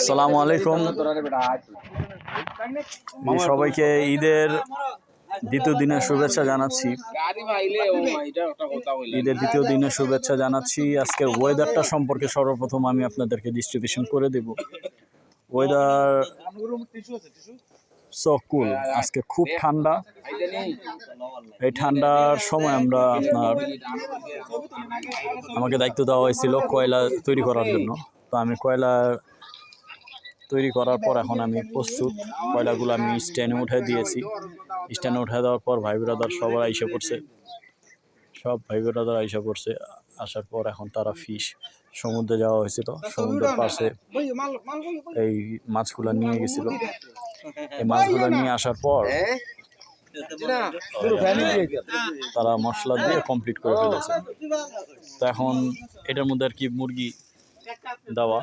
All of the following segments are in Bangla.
আসসালামু আলাইকুম। সবাইকে ঈদের দ্বিতীয় দিনের শুভেচ্ছা জানাচ্ছি। ঈদের দ্বিতীয় দিনের শুভেচ্ছা জানাচ্ছি। আজকের ওয়েদারটা সম্পর্কে সর্বপ্রথম আমি আপনাদেরকে ডিস্ট্রিবিউশন করে দেব। ওয়েদার সো কুল, আজকে খুব ঠান্ডা। এই ঠান্ডার সময় আমাকে দায়িত্ব দেওয়া হয়েছিল কয়লা তৈরি করার জন্য। তো আমি কয়লা তৈরি করার পর এখন আমি প্রস্তুত। কয়লাগুলো আমি স্ট্যান্ডে উঠে দিয়েছি। স্ট্যান্ডে উঠে দেওয়ার পর ভাই ব্রাদার সবাই আইসা পড়ছে, সব ভাই ব্রাদার আইসা পড়ছে। আসার পর এখন তারা ফিশ সমুদ্রে যাওয়া হয়েছিল, সমুদ্রের পাশে এই মাছগুলো নিয়ে গেছিল। এই মাছগুলো নিয়ে আসার পর তারা মশলা দিয়ে কমপ্লিট করে ফেলেছে। তো এখন এটার মধ্যে আর কি মুরগি দেওয়া,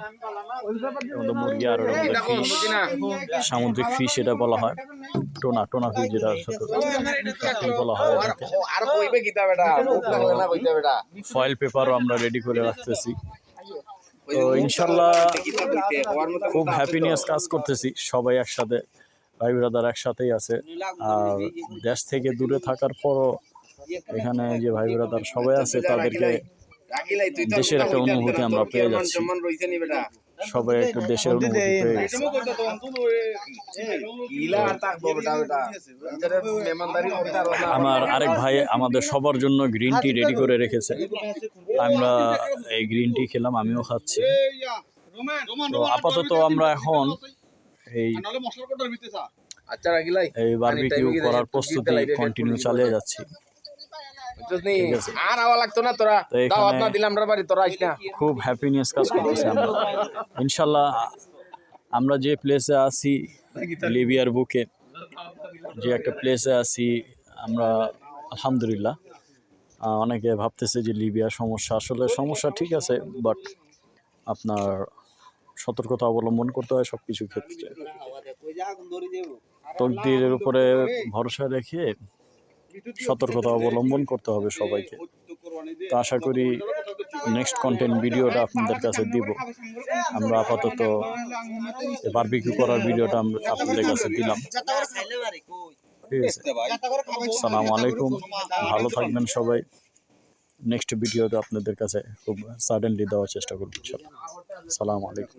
মুরগি আর ফিশ, সামুদ্রিক ফিশ এটা বলা হয়, টোনা ফিশ যেটা বলা হয়। ফয়েল পেপারও আমরা রেডি করে রাখতেছি। তো ইনশাল্লাহ খুব হ্যাপিনেস কাজ করতেছি, সবাই একসাথে, ভাই ব্রাদার একসাথেই আছে। আর দেশ থেকে দূরে থাকার পরও এখানে যে ভাই ব্রাদার সবাই আছে, তাদেরকে দেশের একটা অনুভূতি আমরা পেয়ে যাচ্ছি। সবাই একটা দেশের অনুভূতি পেয়ে গেছে। আমার আরেক ভাই আমাদের সবার জন্য গ্রিন টি রেডি করে রেখেছে। আমরা এই গ্রিন টি খেলাম, আমিও খাচ্ছি। তো আপাতত আমরা এখন এই বারবিকিউ করার প্রস্তুতি কন্টিনিউ চালিয়ে যাচ্ছি। খুব হ্যাপিনেস কাজ করতেছে আমরা। ইনশাল্লাহ আমরা যে প্লেসে আছি, লিবিয়ার বুকে যে একটা প্লেসে আছি আমরা, আলহামদুলিল্লাহ। অনেকে ভাবতেছে যে লিবিয়ার সমস্যা, আসলে সমস্যা ঠিক আছে, বাট আপনার সতর্কতা অবলম্বন করতে হয় সব কিছু ক্ষেত্রে। তকদিরের উপরে ভরসা রেখে সতর্কতা অবলম্বন করতে হবে সবাইকে। তো আশা করি নেক্সট কন্টেন্ট ভিডিওটা আপনাদের কাছে দিব। আমরা আপাতত বারবিকিউ করার ভিডিওটা আপনাদের কাছে দিলাম। ঠিক আছে, আসসালামু আলাইকুম, ভালো থাকবেন সবাই। নেক্সট ভিডিওতে আপনাদের কাছে খুব সাডেনলি দেওয়ার চেষ্টা করব। আসসালামু আলাইকুম।